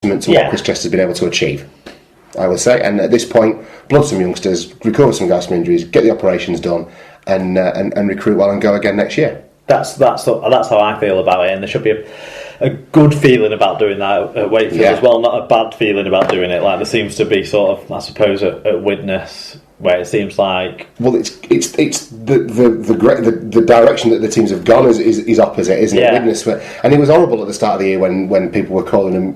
testament to what Chris Chester's been able to achieve, I would say. And at this point, blood some youngsters, recover some guys from injuries, get the operations done, and recruit well and go again next year. That's how I feel about it, and there should be a good feeling about doing that at Wakefield as well, not a bad feeling about doing it. Like there seems to be sort of, I suppose, at Widnes, where it seems like it's the direction that the teams have gone is opposite, isn't it? Widnes, and it was horrible at the start of the year when people were calling them,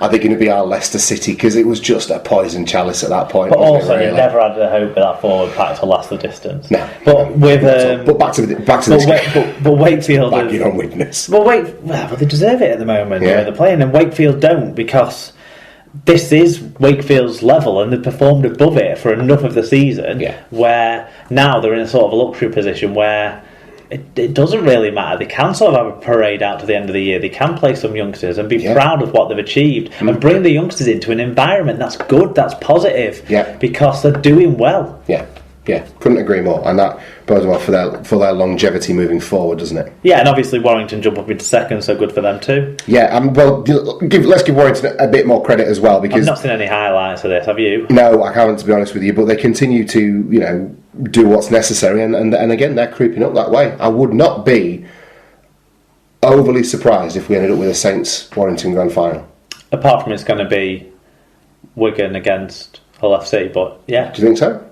are they going to be our Leicester City? Because it was just a poison chalice at that point. But also, you never had the hope that that forward pack to last the distance. No, but with but back to this. But Wakefield, back on Widnes. Well, they deserve it at the moment. Yeah. They're playing, and Wakefield don't, because this is Wakefield's level, and they've performed above it for enough of the season where now they're in a sort of a luxury position where it doesn't really matter. They can sort of have a parade out to the end of the year. They can play some youngsters and be proud of what they've achieved and bring the youngsters into an environment that's good, that's positive, because they're doing well. Yeah, couldn't agree more, and that bodes well for their longevity moving forward, doesn't it? Yeah, and obviously Warrington jump up into second, so good for them too. Yeah, let's give Warrington a bit more credit as well, because I've not seen any highlights of this. Have you? No, I haven't, to be honest with you. But they continue to, do what's necessary, and again they're creeping up that way. I would not be overly surprised if we ended up with a Saints Warrington grand final. Apart from it's going to be Wigan against Hull FC, but yeah. Do you think so?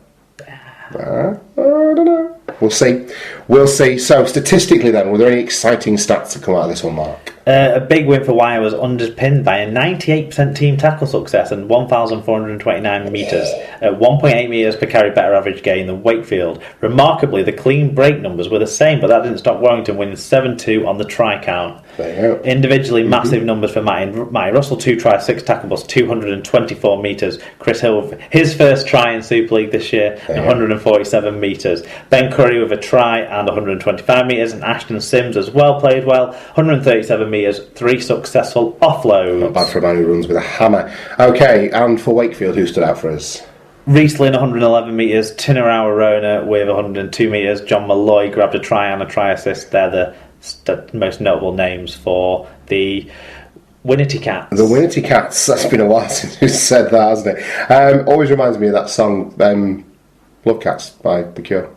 I don't know. We'll see. So, statistically then, were there any exciting stats to come out of this one, Mark? A big win for Wyre was underpinned by a 98% team tackle success and 1,429 metres at 1.8 metres per carry better average gain than Wakefield. Remarkably, the clean break numbers were the same, but that didn't stop Warrington winning 7-2 on the try count. There you go. Individually, massive numbers for Matty Russell, 2 tries, 6 tackles, 224 metres. Chris Hill, his first try in Super League this year, 147 metres. Ben Curry with a try and 125 metres, and Ashton Sims as well played well, 137 metres, 3 successful offloads. Not bad for a man who runs with a hammer. Okay, and for Wakefield, who stood out for us? Reese Lynn, 111 metres, Tinarawa Rona with 102 metres, John Malloy grabbed a try and a try assist. They're the most notable names for the Winnity Cats. The Winnity Cats, that's been a while since you said that, hasn't it? Always reminds me of that song, Love Cats by The Cure,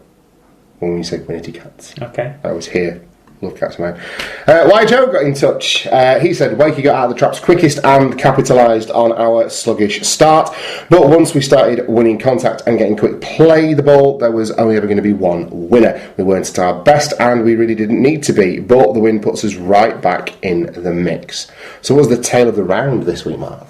when we say Winnity Cats. Okay. I was here. Love Cats, man. Why Joe got in touch. He said Wakey got out of the traps quickest and capitalised on our sluggish start. But once we started winning contact and getting quick play the ball, there was only ever going to be one winner. We weren't at our best and we really didn't need to be. But the win puts us right back in the mix. So what was the tale of the round this week, Mark?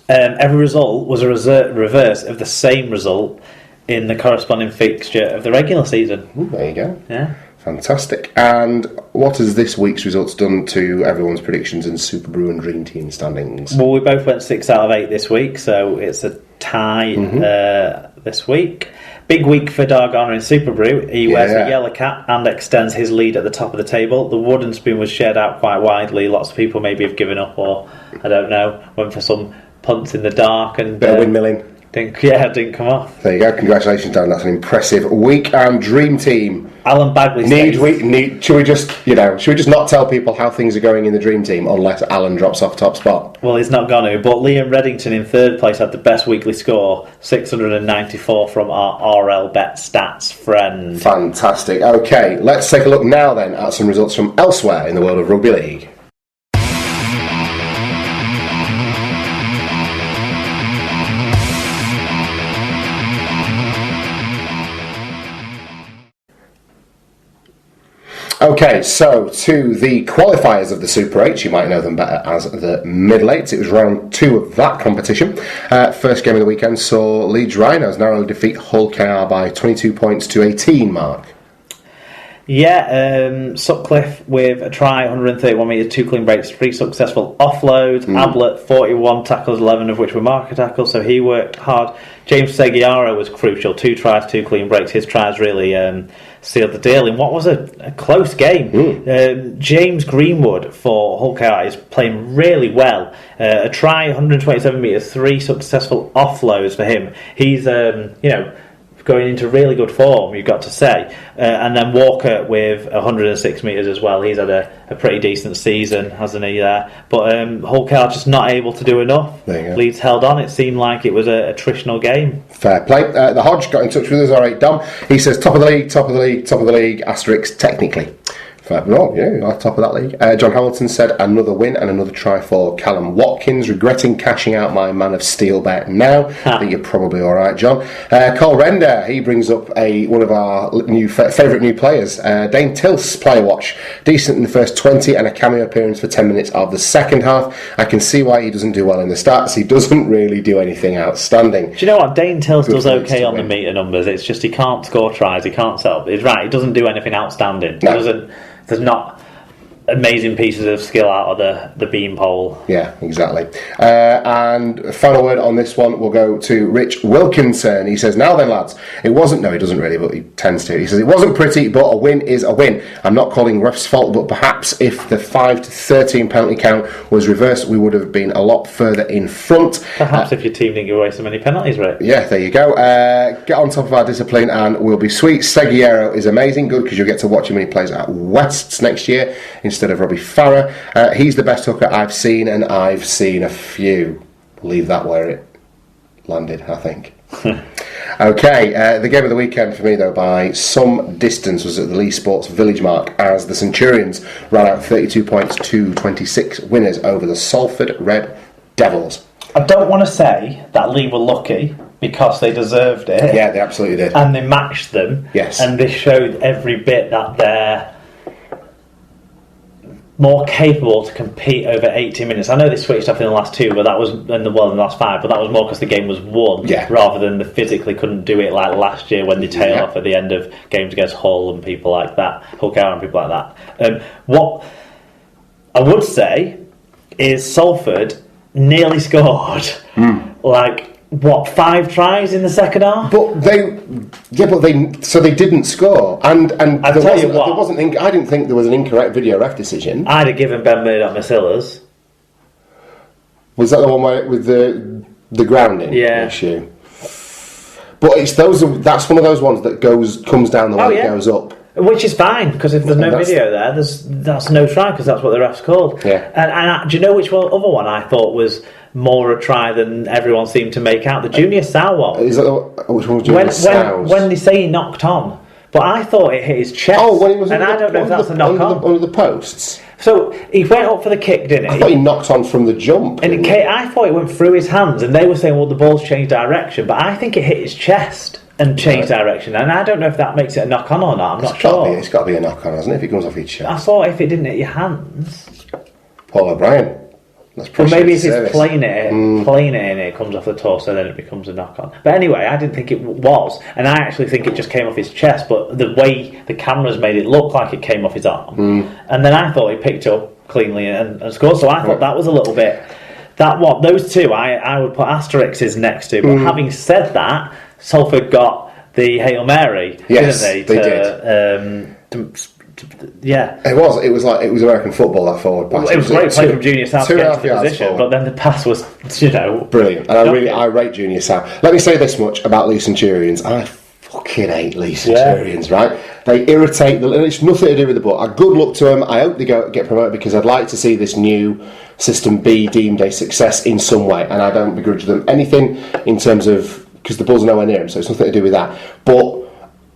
Every result was a reverse of the same result in the corresponding fixture of the regular season. Ooh, there you go. Yeah. Fantastic. And what has this week's results done to everyone's predictions and Super Brew and Dream Team standings? Well, we both went 6 out of 8 this week, so it's a tie this week. Big week for Dargana in Super Brew. He wears a yellow cap and extends his lead at the top of the table. The wooden spoon was shared out quite widely. Lots of people maybe have given up, or I don't know, went for some punts in the dark and bit of windmilling. Didn't come off. There you go. Congratulations, Dan. That's an impressive week. And Dream Team. Alan Bagley. Should we just not tell people how things are going in the Dream Team unless Alan drops off top spot? Well, he's not going to. But Liam Reddington in third place had the best weekly score, 694 from our RL Bet Stats friend. Fantastic. Okay, let's take a look now then at some results from elsewhere in the world of Rugby League. Okay, so to the qualifiers of the Super 8, you might know them better as the Middle 8s. It was round 2 of that competition. First game of the weekend saw Leeds Rhinos narrowly defeat Hull KR by 22 points to 18, Mark. Yeah, Sutcliffe with a try, 131 metres, 2 clean breaks, 3 successful offloads. Ablett, 41 tackles, 11 of which were marker tackles, so he worked hard. James Seguiara was crucial, 2 tries, 2 clean breaks. His tries really sealed the deal in what was a close game. James Greenwood for Hull KR is playing really well. A try, 127 metres, 3 successful offloads for him. He's, going into really good form, you've got to say. And then Walker with 106 metres as well. He's had a pretty decent season, hasn't he, there? But Hull KR just not able to do enough. Leeds held on. It seemed like it was a attritional game. Fair play. The Hodge got in touch with us. All right, Dom. He says, top of the league, asterisk, technically. No, yeah, top of that league. John Hamilton said, another win and another try for Callum Watkins. Regretting cashing out my Man of Steel bet now. I think you're probably all right, John. Cole Render, he brings up one of our new favourite new players. Dane Tilse, player watch. Decent in the first 20 and a cameo appearance for 10 minutes of the second half. I can see why he doesn't do well in the stats. He doesn't really do anything outstanding. Do you know what? Dane Tilse does okay on the metre numbers. It's just he can't score tries, he can't set up. He's right, he doesn't do anything outstanding. No. There's not amazing pieces of skill out of the beanpole. Yeah, exactly. And final word on this one will go to Rich Wilkinson. He says, now then, lads, it wasn't... No, he doesn't really, but he tends to. He says, it wasn't pretty, but a win is a win. I'm not calling ref's fault, but perhaps if the 5-13 penalty count was reversed, we would have been a lot further in front. Perhaps if your team didn't give away so many penalties, Rick. Yeah, there you go. Get on top of our discipline and we'll be sweet. Seguiero is amazing. Good, because you'll get to watch him when he plays at Wests next year instead of Robbie Farah. He's the best hooker I've seen, and I've seen a few. Leave that where it landed, I think. Okay, the game of the weekend for me, though, by some distance, was at the Lee Sports Village Mark, as the Centurions ran out 32 points to 26 winners over the Salford Red Devils. I don't want to say that Lee were lucky, because they deserved it. Yeah, they absolutely did. And they matched them. Yes. And they showed every bit that they're more capable to compete over 80 minutes. I know they switched up in the last two, but that was in the last five, but that was more because the game was won, rather than they physically couldn't do it like last year when they tail off at the end of games against Hull and people like that, Hull KR and people like that. What I would say is Salford nearly scored 5 tries in the second half? But they didn't score, and I'll tell you what, I didn't think there was an incorrect video ref decision. I'd have given Ben Murdoch Masillas. Was that the one with the grounding issue? But that's one of those ones that comes down the way it goes up. Which is fine, because if there's no video there, that's no try, because that's what the ref's called. Yeah. And do you know which other one I thought was more a try than everyone seemed to make out? The Junior Sow one. Is that which one was Junior Sow? When they say he knocked on, but I thought it hit his chest. Oh, when he was and I don't know if that's a knock on. Under the posts. So he went up for the kick, didn't he? I thought he knocked on from the jump. And I thought it went through his hands, and they were saying, well, the ball's changed direction, but I think it hit his chest and changed direction, and I don't know if that makes it a knock on or not. I'm not sure. It's got to be a knock on, hasn't it? If it comes off your chest. I thought if it didn't hit your hands. Paul O'Brien. Or maybe if it's playing it and it comes off the torso, then it becomes a knock on. But anyway, I didn't think it was, and I actually think it just came off his chest. But the way the cameras made it look like it came off his arm, and then I thought he picked up cleanly and scored. So I thought that was a little bit. Those two I would put asterisks next to. But having said that, Salford got the Hail Mary, yes, didn't they did. Yeah, it was American football, that forward pass. It was great play from Junior South to get into position, forward. But then the pass was, brilliant. And I rate Junior South. Let me say this much about Lee Centurions: I fucking hate Lee Centurions. Right? They irritate. It's nothing to do with the ball. Good luck to them. I hope they get promoted, because I'd like to see this new system be deemed a success in some way, and I don't begrudge them anything in terms of, because the ball's nowhere near them, so it's nothing to do with that. But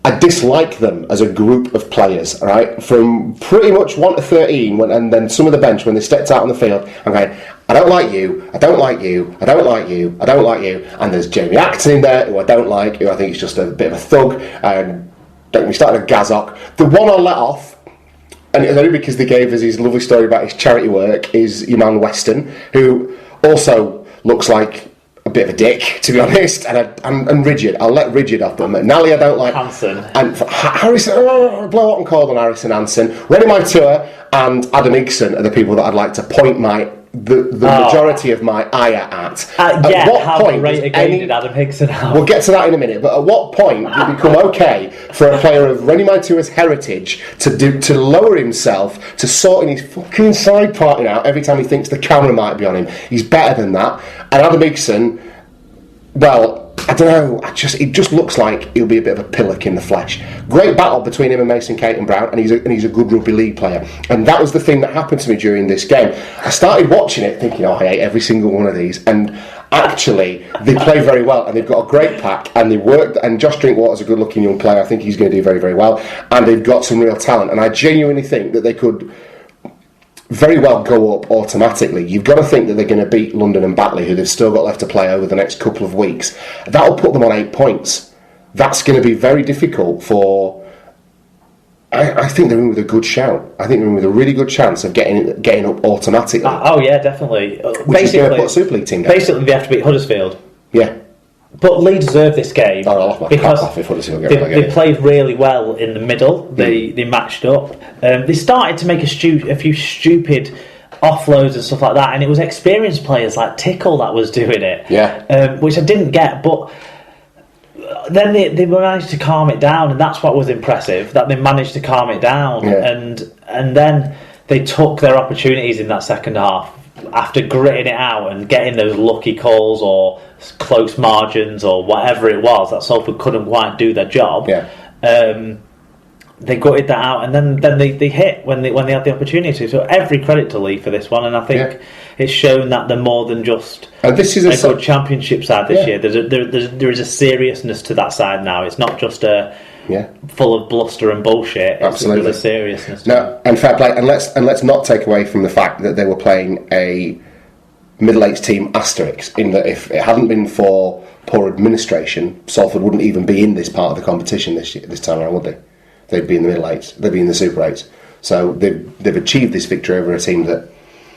I dislike them as a group of players, right? From pretty much 1 to 13, and then some of the bench when they stepped out on the field, I'm going, I don't like you, I don't like you, I don't like you, I don't like you. And there's Jamie Acton in there, who I don't like, who I think is just a bit of a thug. And don't get me started on Gazok. The one I let off, and it's only because they gave us his lovely story about his charity work, is your man Weston, who also looks like a bit of a dick, to be honest, and Rigid. I'll let Rigid off, but McNally I don't like. Hansen. And Harrison, blow hot and cold on Harrison Hansen. Rennie Maitua and Adam Igson are the people that I'd like to point the majority of my ire at. At what point did Adam Higson have? We'll get to that in a minute, but at what point did it become okay for a player of Rennie Maitua's heritage to lower himself to sorting his fucking side parting out every time he thinks the camera might be on him? He's better than that. And Adam Higson, well, I don't know. It just looks like he'll be a bit of a pillock in the flesh. Great battle between him and Mason Caton-Brown, and he's a good rugby league player. And that was the thing that happened to me during this game. I started watching it thinking, I hate every single one of these, and actually they play very well, and they've got a great pack, and they work. And Josh Drinkwater's a good-looking young player. I think he's going to do very, very well, and they've got some real talent. And I genuinely think that they could very well go up automatically. You've got to think that they're going to beat London and Batley, who they've still got left to play over the next couple of weeks. That'll put them on 8 points. That's going to be very difficult for... I think they're in with a good shout. I think they're in with a really good chance of getting up automatically. Oh yeah, definitely. Which is going to put a Super League team down. Basically, they have to beat Huddersfield. Yeah. But Lee deserve this game because they played really well in the middle. They matched up. They started to make a few stupid offloads and stuff like that, and it was experienced players like Tickle that was doing it, which I didn't get. But then they managed to calm it down, and that's what was impressive, that they managed to calm it down, and then they took their opportunities in that second half after gritting it out and getting those lucky calls or close margins or whatever it was that Salford couldn't quite do their job. They gutted that out, and then they hit when they had the opportunity. So every credit to Lee for this one, and I think it's shown that they're more than just this is a good championship side this year. There is a seriousness to that side now. It's not just full of bluster and bullshit. Absolutely, there's a seriousness. And fair play. And let's not take away from the fact that they were playing a middle-aged team asterisk. In that, if it hadn't been for poor administration, Salford wouldn't even be in this part of the competition this time around, would they? They'd be in the middle eights. They'd be in the Super Eights. So they've achieved this victory over a team that...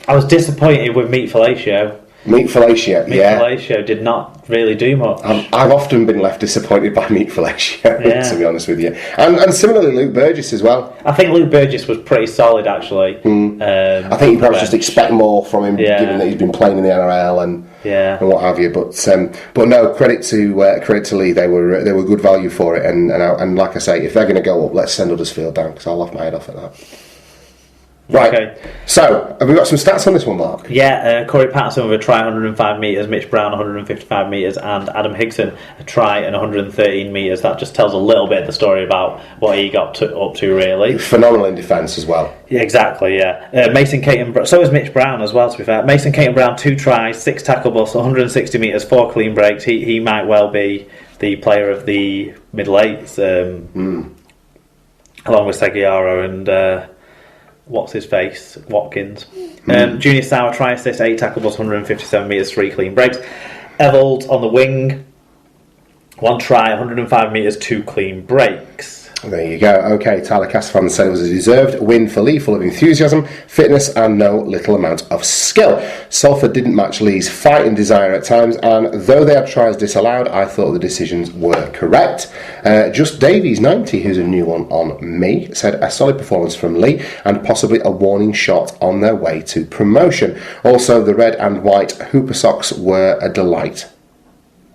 I was disappointed with Meat Fellatio. Meat Fellatio did not really do much. I've often been left disappointed by Meat Fellatio, to be honest with you. And similarly, Luke Burgess as well. I think Luke Burgess was pretty solid, actually. I think you perhaps just expect more from him, given that he's been playing in the NRL and what have you. But no, credit to Lee. They were good value for it. And like I say, if they're going to go up, let's send Huddersfield down, because I'll laugh my head off at that. Right, okay. So, have we got some stats on this one, Mark? Yeah, Corey Patterson with a try 105 metres, Mitch Brown 155 metres, and Adam Higson a try and 113 metres. That just tells a little bit of the story about what he got up to, really. Phenomenal in defence as well. Yeah, exactly, yeah. Mason Caton, so was Mitch Brown as well, to be fair. Mason Caton-Brown, 2 tries, 6 tackle busts, 160 metres, 4 clean breaks. He might well be the player of the middle eights, along with Seguiaro and... what's his face? Watkins. Junior Sauer try assist, 8 tackle busts, 157 metres, 3 clean breaks. Evold on the wing, 1 try, 105 metres, 2 clean breaks. There you go. Okay, Tyler Casafan said it was a deserved win for Lee, full of enthusiasm, fitness and no little amount of skill. Salford didn't match Lee's fight and desire at times, and though they had tries disallowed, I thought the decisions were correct. Just Davies 90, who's a new one on me, said a solid performance from Lee and possibly a warning shot on their way to promotion. Also, the red and white Hooper socks were a delight.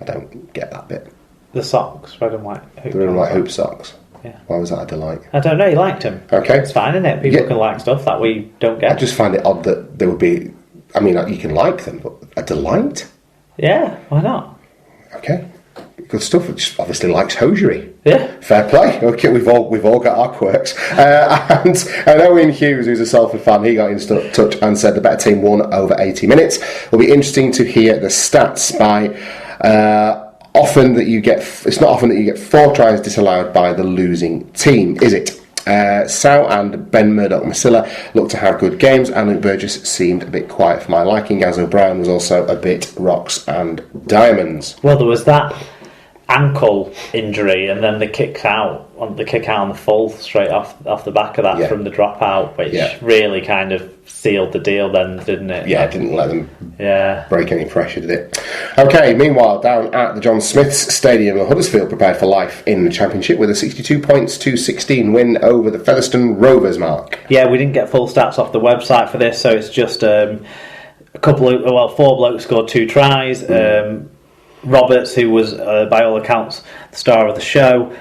I don't get that bit. The socks, red and white. The red and white hoop socks. Yeah. Why was that a delight? I don't know, you liked him. Okay. It's fine, isn't it? People can like stuff that we don't get. I just find it odd that there would be... I mean, you can like them, but a delight? Yeah, why not? Okay. Good stuff. It just obviously likes hosiery. Yeah. Fair play. Okay, we've all got our quirks. And Owen Hughes, who's a Salford fan, he got in touch and said the better team won over 80 minutes. It'll be interesting to hear the stats by... it's not often that you get 4 tries disallowed by the losing team, is it? Sal and Ben Murdoch-Masilla looked to have good games, and Luke Burgess seemed a bit quiet for my liking. Gaz O'Brien was also a bit rocks and diamonds. Well, there was that ankle injury, and then the kick out on the full straight off the back of that from the dropout, which really kind of sealed the deal then, didn't it? Yeah, it didn't let them break any pressure, did it? Okay, meanwhile, down at the John Smiths Stadium, Huddersfield prepared for life in the Championship with a 62 points to 16 win over the Featherstone Rovers, Mark. Yeah, we didn't get full stats off the website for this, so it's just 4 blokes scored 2 tries. Roberts, who was by all accounts the star of the show,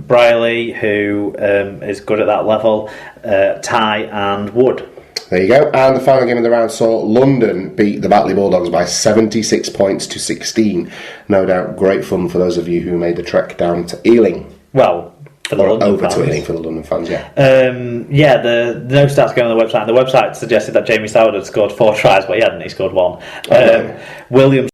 Briley, who is good at that level, Ty and Wood. There you go. And the final game of the round saw London beat the Batley Bulldogs by 76 points to 16. No doubt great fun for those of you who made the trek down to Ealing. Well, for the London over fans. to Ealing for the London fans, yeah. The no stats going on the website. And the website suggested that Jamie Soward had scored 4 tries, but he hadn't. He scored 1. Williams